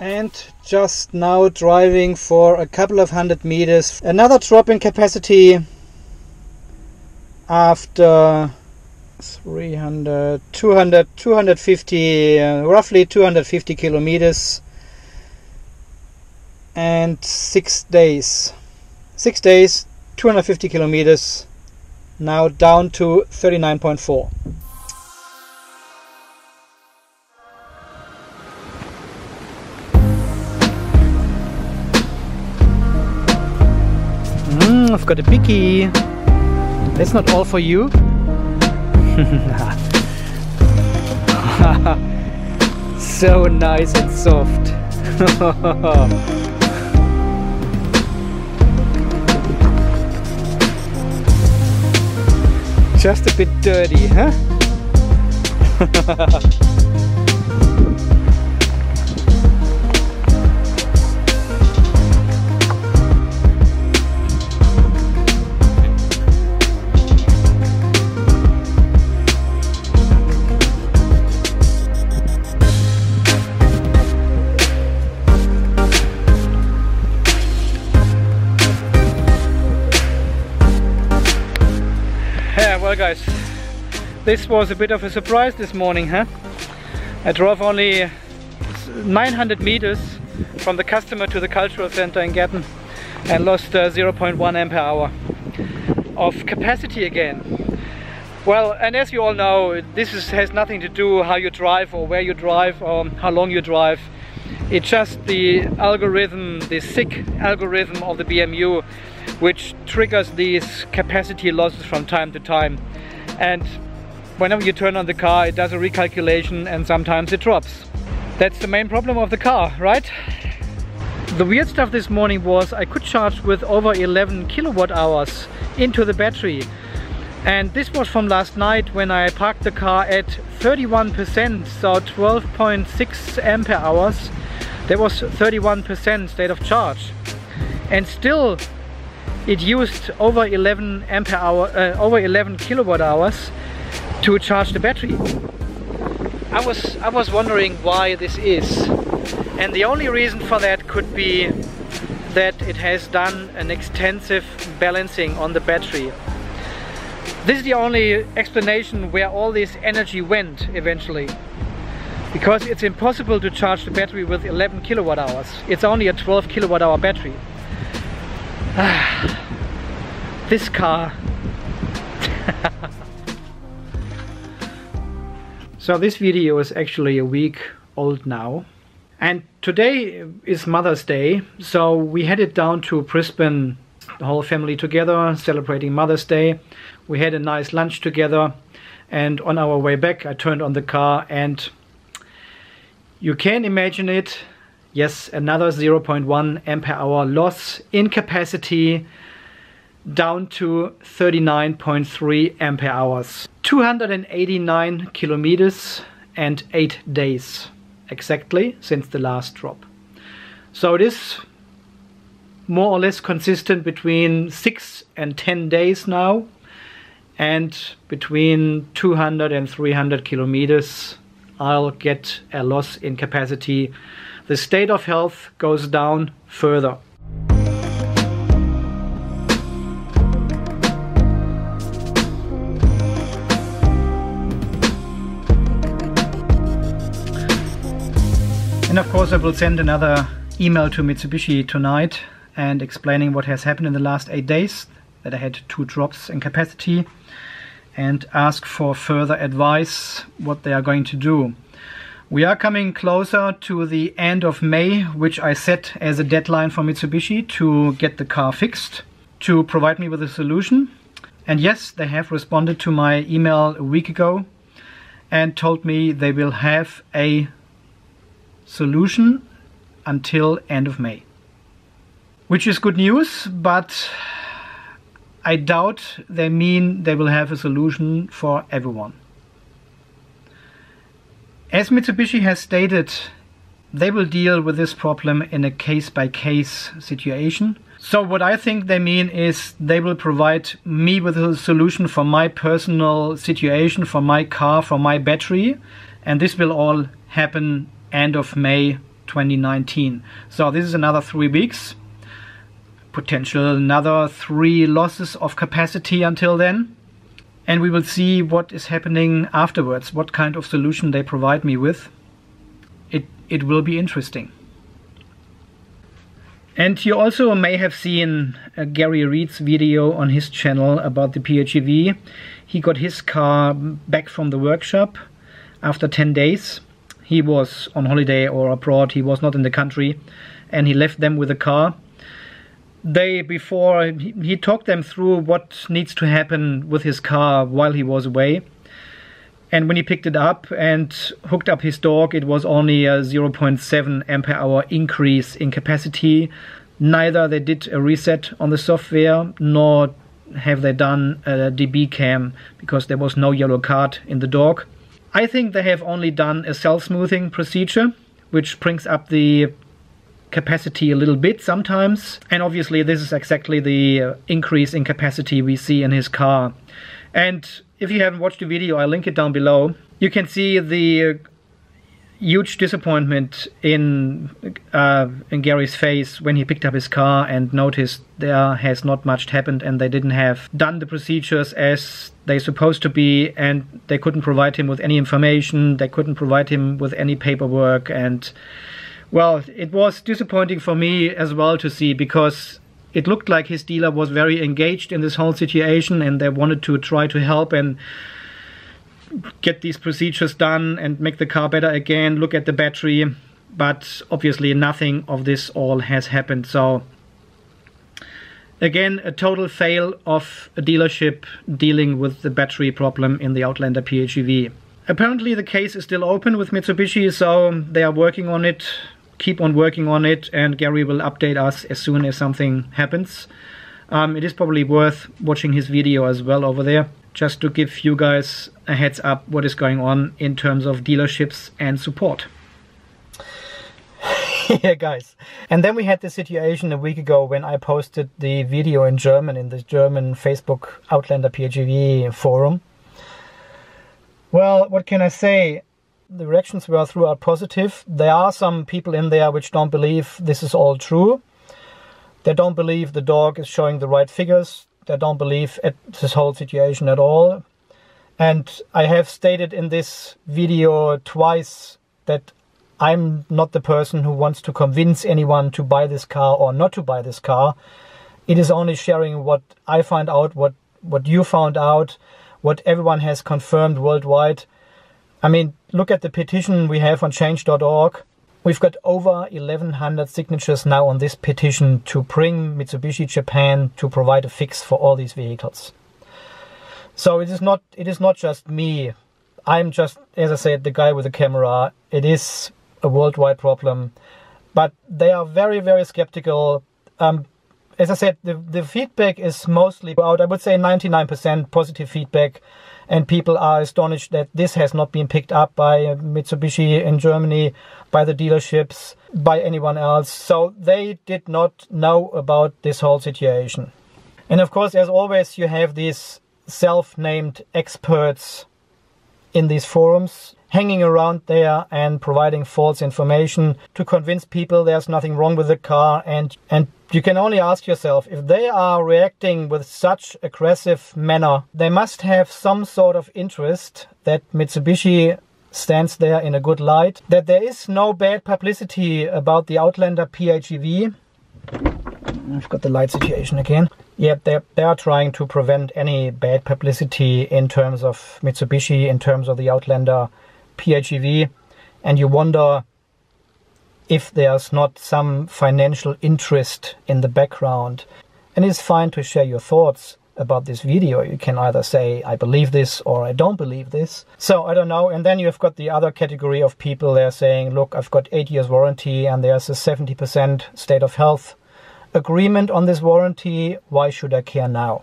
And just now driving for a couple of 100 meters. Another drop in capacity after 300, 200, 250, roughly 250 kilometers. And 6 days. 6 days, 250 kilometers. Now down to 39.4. I've got a biggie. That's not all for you. So nice and soft. Just a bit dirty, huh? Well guys, this was a bit of a surprise this morning, huh? I drove only 900 meters from the customer to the cultural center in Getten and lost 0.1 ampere hour of capacity again. Well, and as you all know, has nothing to do how you drive or where you drive or how long you drive. It's just the algorithm, the sick algorithm of the BMU, which triggers these capacity losses from time to time. And whenever you turn on the car, it does a recalculation and sometimes it drops. That's the main problem of the car, right? The weird stuff this morning was I could charge with over 11 kilowatt hours into the battery. And this was from last night when I parked the car at 31%, so 12.6 ampere hours. There was 31% state of charge. And still it used over 11 ampere hour, over 11 kilowatt hours to charge the battery. I was wondering why this is, and the only reason for that could be that it has done an extensive balancing on the battery. This is the only explanation where all this energy went eventually, because it's impossible to charge the battery with 11 kilowatt hours. It's only a 12 kilowatt hour battery. This car. So this video is actually a week old now, and today is Mother's Day, so we headed down to Brisbane, the whole family together, celebrating Mother's Day. We had a nice lunch together, and on our way back I turned on the car and you can imagine it. Yes, another 0.1 ampere hour loss in capacity, down to 39.3 ampere hours. 289 kilometers and 8 days exactly since the last drop. So it is more or less consistent between 6 and 10 days now, and between 200 and 300 kilometers I'll get a loss in capacity. The state of health goes down further. And of course I will send another email to Mitsubishi tonight and explaining what has happened in the last 8 days, that I had 2 drops in capacity, and ask for further advice what they are going to do. We are coming closer to the end of May, which I set as a deadline for Mitsubishi to get the car fixed, to provide me with a solution. And yes, they have responded to my email a week ago and told me they will have a solution until end of May. Which is good news, but I doubt they mean they will have a solution for everyone. As Mitsubishi has stated, they will deal with this problem in a case-by-case situation. So what I think they mean is they will provide me with a solution for my personal situation, for my car, for my battery, and this will all happen end of May 2019. So this is another 3 weeks. Potential another 3 losses of capacity until then. And we will see what is happening afterwards, what kind of solution they provide me with. It will be interesting. And you also may have seen Gary Reed's video on his channel about the PHEV. He got his car back from the workshop after 10 days. He was on holiday or abroad, he was not in the country, and he left them with the car. Before he talked them through what needs to happen with his car while he was away. And when he picked it up and hooked up his dog, it was only a 0.7 ampere hour increase in capacity. Neither they did a reset on the software, nor have they done a DB cam, because there was no yellow card in the dog. I think they have only done a cell smoothing procedure, which brings up the capacity a little bit sometimes. And obviously this is exactly the increase in capacity we see in his car. And if you haven't watched the video, I'll link it down below. You can see the huge disappointment in Gary's face when he picked up his car and noticed there has not much happened and they didn't have done the procedures as they're supposed to be, and they couldn't provide him with any information, they couldn't provide him with any paperwork. And well, it was disappointing for me as well to see, because it looked like his dealer was very engaged in this whole situation and they wanted to try to help and get these procedures done and make the car better again, look at the battery. But obviously nothing of this all has happened. So again, a total fail of a dealership dealing with the battery problem in the Outlander PHEV. Apparently the case is still open with Mitsubishi, so they are working on it. Keep on working on it, and Gary will update us as soon as something happens. It is probably worth watching his video as well over there, just to give you guys a heads up what is going on in terms of dealerships and support. Yeah, guys. And then we had the situation a week ago when I posted the video in German in the German Facebook Outlander PHEV forum. Well, what can I say? The reactions were throughout positive. There are some people in there which don't believe this is all true. They don't believe the dog is showing the right figures. They don't believe this whole situation at all. And I have stated in this video twice that I'm not the person who wants to convince anyone to buy this car or not to buy this car. It is only sharing what I find out, what you found out, what everyone has confirmed worldwide. I mean, look at the petition we have on change.org. We've got over 1,100 signatures now on this petition to bring Mitsubishi Japan to provide a fix for all these vehicles. So it is not just me. I'm just, as I said, the guy with the camera. It is a worldwide problem. But they are very, very skeptical. As I said, the feedback is mostly about, I would say 99% positive feedback. And people are astonished that this has not been picked up by Mitsubishi in Germany, by the dealerships, by anyone else. So they did not know about this whole situation. And of course, as always, you have these self-named experts in these forums hanging around there and providing false information to convince people there's nothing wrong with the car. And you can only ask yourself, if they are reacting with such aggressive manner, they must have some sort of interest that Mitsubishi stands there in a good light, that there is no bad publicity about the Outlander PHEV. I've got the light situation again. Yeah, they are trying to prevent any bad publicity in terms of Mitsubishi, in terms of the Outlander PHEV. And you wonder if there's not some financial interest in the background. And it's fine to share your thoughts about this video. You can either say, I believe this, or I don't believe this. So, I don't know. And then you've got the other category of people. They're saying, look, I've got 8 years warranty and there's a 70% state of health agreement on this warranty. Why should I care now?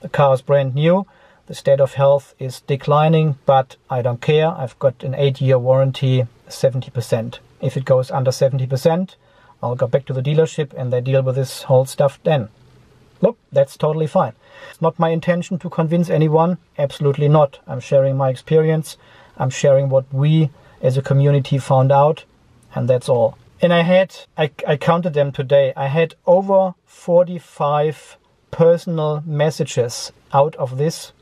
The car is brand new. The state of health is declining, but I don't care. I've got an 8-year warranty, 70%. If it goes under 70%, I'll go back to the dealership and they deal with this whole stuff then. Look, that's totally fine. It's not my intention to convince anyone. Absolutely not. I'm sharing my experience. I'm sharing what we as a community found out. and that's all. And I counted them today. I had over 45 personal messages out of this.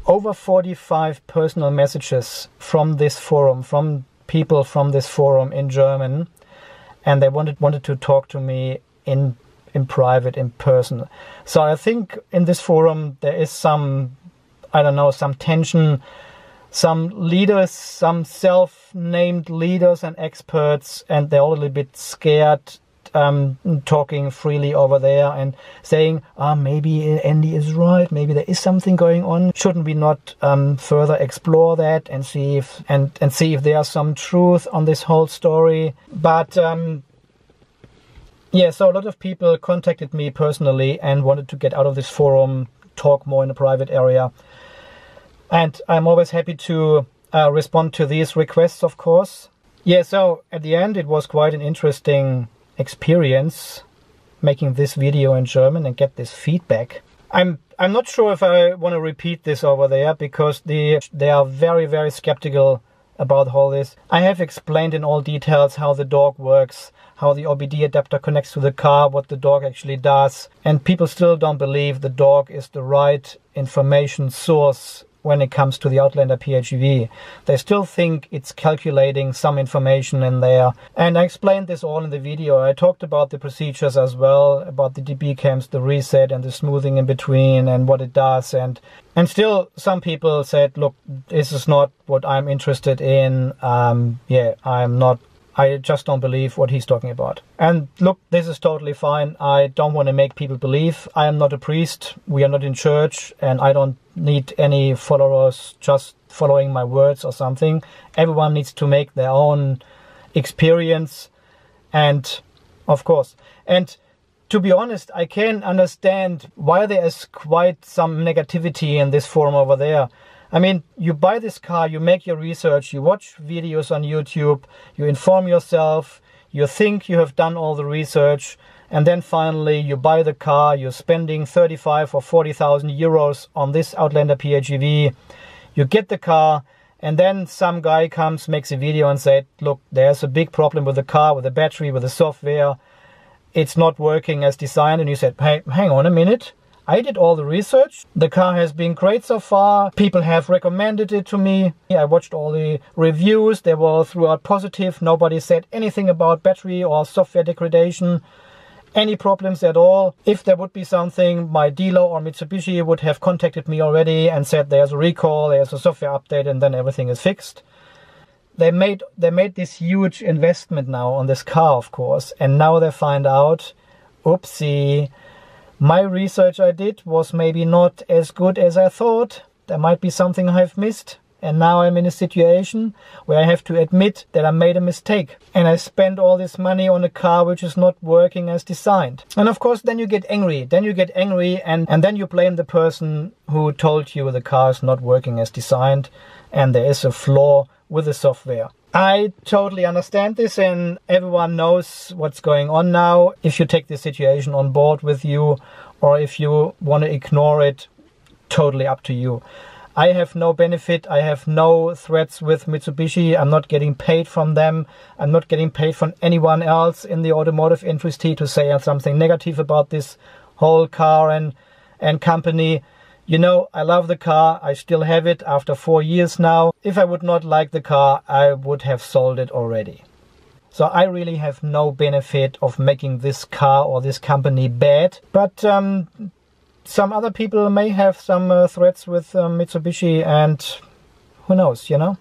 Over 45 personal messages from this forum, from people from this forum in German, and they wanted to talk to me in private, in person. So I think in this forum there is some, I don't know, some tension, some leaders, some self-named leaders and experts, and they're all a little bit scared talking freely over there and saying, maybe Andy is right, maybe there is something going on. Shouldn't we not further explore that and see if see if there's some truth on this whole story? But yeah, so a lot of people contacted me personally and wanted to get out of this forum, talk more in a private area. And I'm always happy to respond to these requests, of course. Yeah, so at the end it was quite an interesting experience making this video in German and get this feedback. I'm not sure if I want to repeat this over there, because they are very, very skeptical about all this. I have explained in all details how the dog works, how the OBD adapter connects to the car, what the dog actually does, and people still don't believe the dog is the right information source when it comes to the Outlander PHEV. They still think it's calculating some information in there. And I explained this all in the video. I talked about the procedures as well, about the DB cams, the reset and the smoothing in between and what it does. And still some people said, look, this is not what I'm interested in. Yeah, I just don't believe what he's talking about. And look, this is totally fine. I don't want to make people believe. I am not a priest. We are not in church, and I don't need any followers just following my words or something. Everyone needs to make their own experience. And of course, and to be honest, I can understand why there is quite some negativity in this forum over there. I mean, you buy this car, you make your research, you watch videos on YouTube, you inform yourself, you think you have done all the research, and then finally you buy the car, you're spending 35 or 40,000 euros on this Outlander PHEV, you get the car, and then some guy comes, makes a video and said, look, there's a big problem with the car, with the battery, with the software, it's not working as designed, and you said, hey, hang on a minute. I did all the research. The car has been great so far. People have recommended it to me. I watched all the reviews. They were all throughout positive. Nobody said anything about battery or software degradation, any problems at all. If there would be something, my dealer or Mitsubishi would have contacted me already and said there's a recall, there's a software update, and then everything is fixed. They made this huge investment now on this car, of course, and now they find out, oopsie, my research I did was maybe not as good as I thought. There might be something I've missed. And now I'm in a situation where I have to admit that I made a mistake. And I spent all this money on a car which is not working as designed. And of course, then you get angry. And then you blame the person who told you the car is not working as designed and there is a flaw with the software. I totally understand this, and everyone knows what's going on now. If you take the situation on board with you or if you want to ignore it, totally up to you. I have no benefit. I have no threats with Mitsubishi. I'm not getting paid from them. I'm not getting paid from anyone else in the automotive industry to say something negative about this whole car and company. You know, I love the car. I still have it after 4 years now. If I would not like the car, I would have sold it already. So I really have no benefit of making this car or this company bad. But some other people may have some threats with Mitsubishi, and who knows, you know?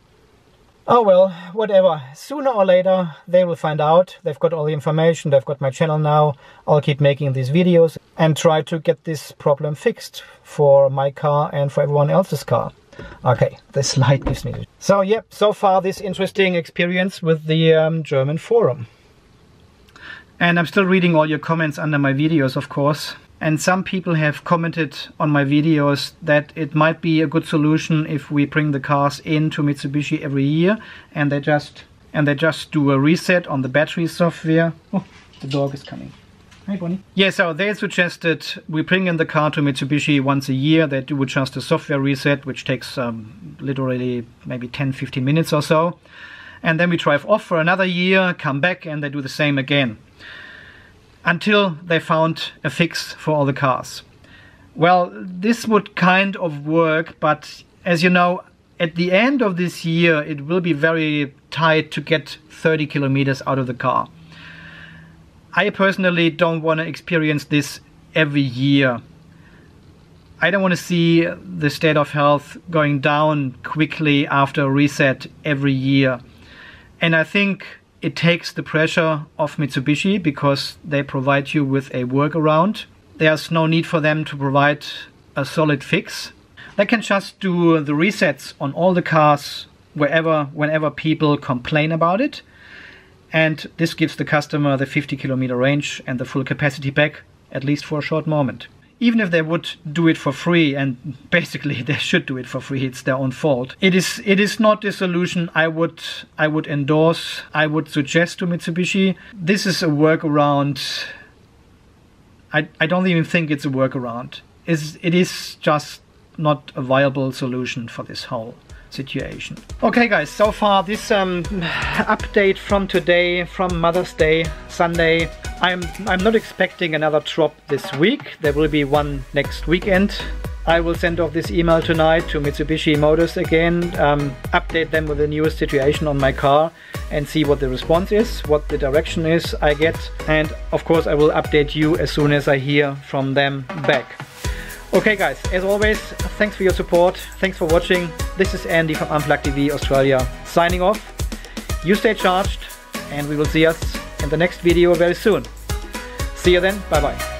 Oh well, whatever. Sooner or later they will find out. They've got all the information. They've got my channel now. I'll keep making these videos and try to get this problem fixed for my car and for everyone else's car. Okay, this light gives me... So yeah, so far this interesting experience with the German forum. And I'm still reading all your comments under my videos, of course. And some people have commented on my videos that it might be a good solution if we bring the cars into Mitsubishi every year and they just do a reset on the battery software. Oh, the dog is coming. Hi, Bonnie. Yeah, so they suggested we bring in the car to Mitsubishi once a year. They do just a software reset, which takes literally maybe 10-15 minutes or so. and then we drive off for another year, come back, and they do the same again until they found a fix for all the cars. Well, this would kind of work, but as you know, at the end of this year it will be very tight to get 30 kilometers out of the car. I personally don't want to experience this every year. I don't want to see the state of health going down quickly after a reset every year. And I think it takes the pressure off Mitsubishi because they provide you with a workaround. There's no need for them to provide a solid fix. They can just do the resets on all the cars whenever people complain about it. And this gives the customer the 50 kilometer range and the full capacity back, at least for a short moment. Even if they would do it for free, and basically they should do it for free, it's their own fault. It is not the solution I would endorse, I would suggest to Mitsubishi. This is a workaround. I don't even think it's a workaround. It is just not a viable solution for this whole situation. Okay guys, so far this update from today, from Mother's Day, Sunday. I'm not expecting another drop this week. There will be one next weekend. I will send off this email tonight to Mitsubishi Motors again, update them with the newest situation on my car and see what the response is, what the direction is I get, and of course I will update you as soon as I hear from them back. Okay guys, as always, thanks for your support, thanks for watching. This is Andy from Unplugged TV Australia signing off. You stay charged and we will see us in the next video very soon. See you then, bye bye.